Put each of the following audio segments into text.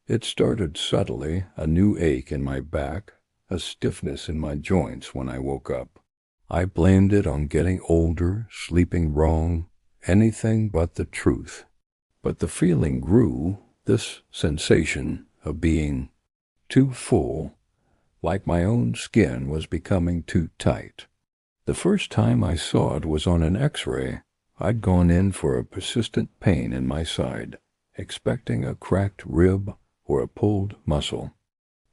It started subtly, a new ache in my back, a stiffness in my joints when I woke up. I blamed it on getting older, sleeping wrong, anything but the truth. But the feeling grew, this sensation of being too full, like my own skin was becoming too tight. The first time I saw it was on an X-ray. I'd gone in for a persistent pain in my side, expecting a cracked rib or a pulled muscle.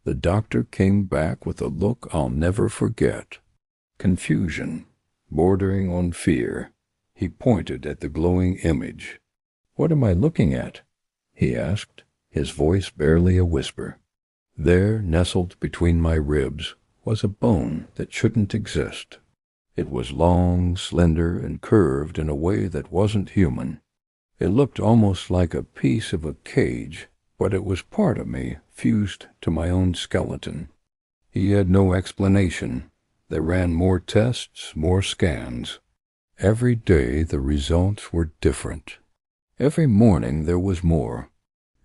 The doctor came back with a look I'll never forget. Confusion, bordering on fear. He pointed at the glowing image. "What am I looking at?" he asked, his voice barely a whisper. There, nestled between my ribs, was a bone that shouldn't exist. It was long, slender, and curved in a way that wasn't human. It looked almost like a piece of a cage, but it was part of me, fused to my own skeleton. He had no explanation. They ran more tests, more scans. Every day the results were different. Every morning there was more.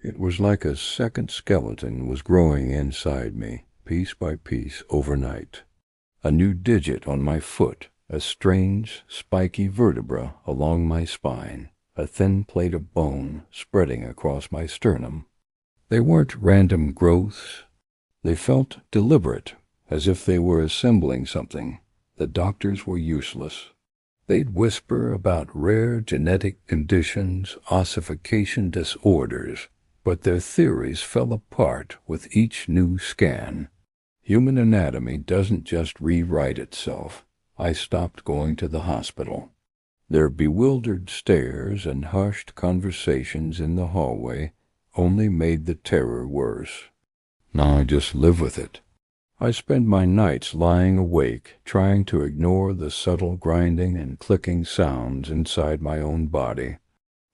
It was like a second skeleton was growing inside me, piece by piece, overnight. A new digit on my foot, a strange, spiky vertebra along my spine, a thin plate of bone spreading across my sternum. They weren't random growths. They felt deliberate, as if they were assembling something. The doctors were useless. They'd whisper about rare genetic conditions, ossification disorders, but their theories fell apart with each new scan. Human anatomy doesn't just rewrite itself. I stopped going to the hospital. Their bewildered stares and hushed conversations in the hallway only made the terror worse. Now I just live with it. I spend my nights lying awake, trying to ignore the subtle grinding and clicking sounds inside my own body.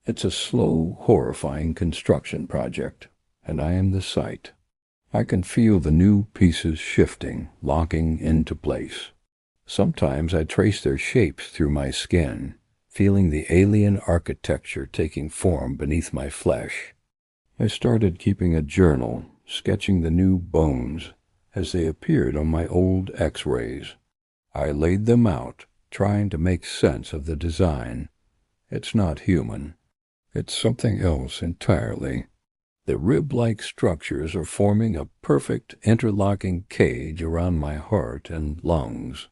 It's a slow, horrifying construction project, and I am the site. I can feel the new pieces shifting, locking into place. Sometimes I trace their shapes through my skin, feeling the alien architecture taking form beneath my flesh. I started keeping a journal, sketching the new bones as they appeared on my old X-rays. I laid them out, trying to make sense of the design. It's not human. It's something else entirely. The rib-like structures are forming a perfect interlocking cage around my heart and lungs.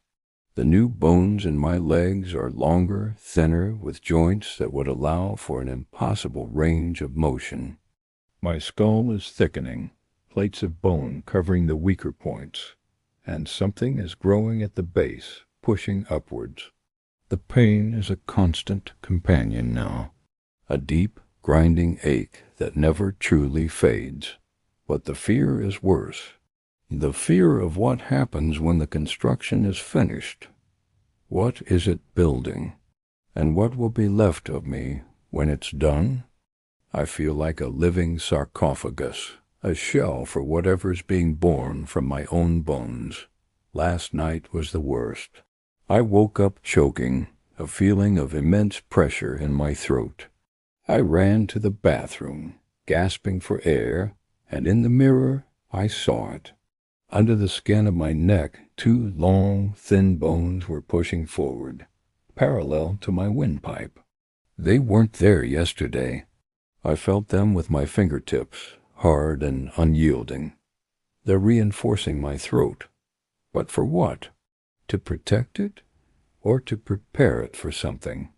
The new bones in my legs are longer, thinner, with joints that would allow for an impossible range of motion. My skull is thickening, plates of bone covering the weaker points, and something is growing at the base, pushing upwards. The pain is a constant companion now, a deep, grinding ache that never truly fades. But the fear is worse. The fear of what happens when the construction is finished. What is it building? And what will be left of me when it's done? I feel like a living sarcophagus, a shell for whatever's being born from my own bones. Last night was the worst. I woke up choking, a feeling of immense pressure in my throat. I ran to the bathroom, gasping for air, and in the mirror I saw it. Under the skin of my neck, two long, thin bones were pushing forward, parallel to my windpipe. They weren't there yesterday. I felt them with my fingertips, hard and unyielding. They're reinforcing my throat. But for what? To protect it? Or to prepare it for something?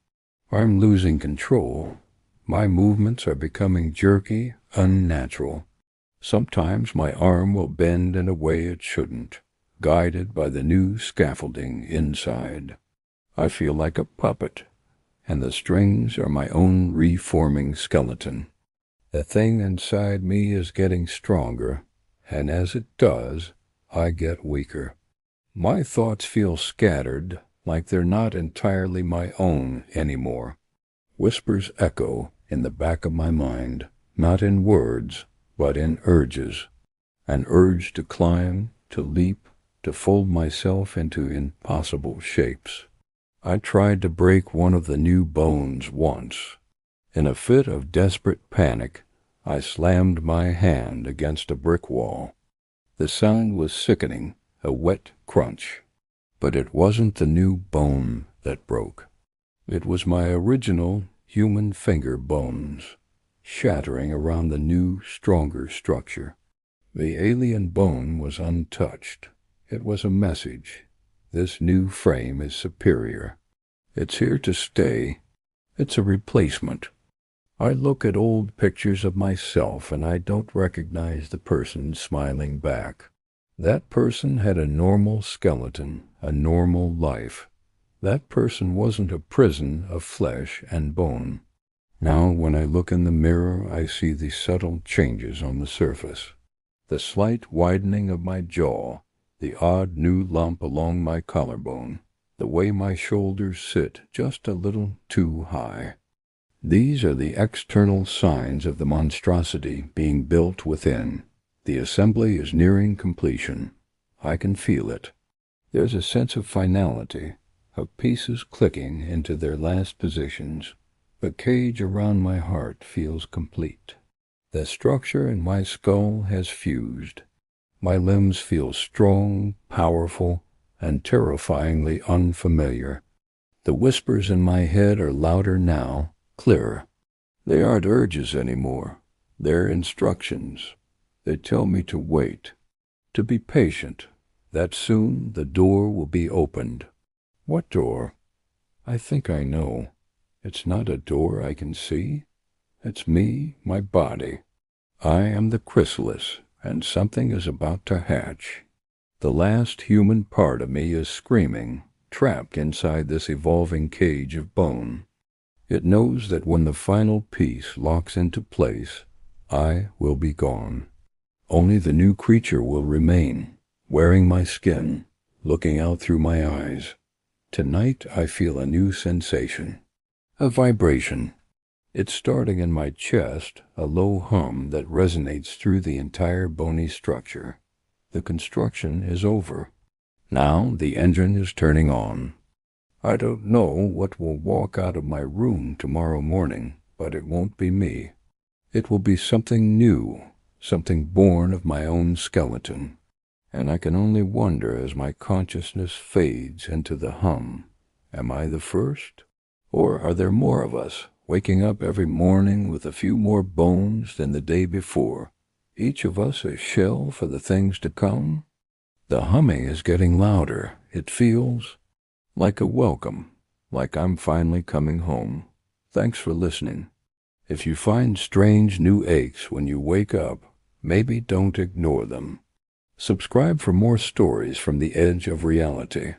I'm losing control. My movements are becoming jerky, unnatural. Sometimes my arm will bend in a way it shouldn't, guided by the new scaffolding inside. I feel like a puppet, and the strings are my own reforming skeleton. The thing inside me is getting stronger, and as it does, I get weaker. My thoughts feel scattered, like they're not entirely my own anymore. Whispers echo in the back of my mind, not in words, but in urges. An urge to climb, to leap, to fold myself into impossible shapes. I tried to break one of the new bones once. In a fit of desperate panic, I slammed my hand against a brick wall. The sound was sickening, a wet crunch. But it wasn't the new bone that broke. It was my original human finger bones, shattering around the new, stronger structure. The alien bone was untouched. It was a message. This new frame is superior. It's here to stay. It's a replacement. I look at old pictures of myself and I don't recognize the person smiling back. That person had a normal skeleton, a normal life. That person wasn't a prison of flesh and bone. Now, when I look in the mirror, I see the subtle changes on the surface. The slight widening of my jaw, the odd new lump along my collarbone, the way my shoulders sit just a little too high. These are the external signs of the monstrosity being built within. The assembly is nearing completion. I can feel it. There's a sense of finality, of pieces clicking into their last positions. The cage around my heart feels complete. The structure in my skull has fused. My limbs feel strong, powerful, and terrifyingly unfamiliar. The whispers in my head are louder now, clearer. They aren't urges anymore. They're instructions. They tell me to wait, to be patient, that soon the door will be opened. What door? I think I know. It's not a door I can see. It's me, my body. I am the chrysalis, and something is about to hatch. The last human part of me is screaming, trapped inside this evolving cage of bone. It knows that when the final piece locks into place, I will be gone. Only the new creature will remain, wearing my skin, looking out through my eyes. Tonight I feel a new sensation, a vibration. It's starting in my chest, a low hum that resonates through the entire bony structure. The construction is over. Now the engine is turning on. I don't know what will walk out of my room tomorrow morning, but it won't be me. It will be something new, something born of my own skeleton. And I can only wonder as my consciousness fades into the hum. Am I the first? Or are there more of us, waking up every morning with a few more bones than the day before, each of us a shell for the things to come? The humming is getting louder. It feels like a welcome, like I'm finally coming home. Thanks for listening. If you find strange new aches when you wake up, maybe don't ignore them. Subscribe for more stories from the edge of reality.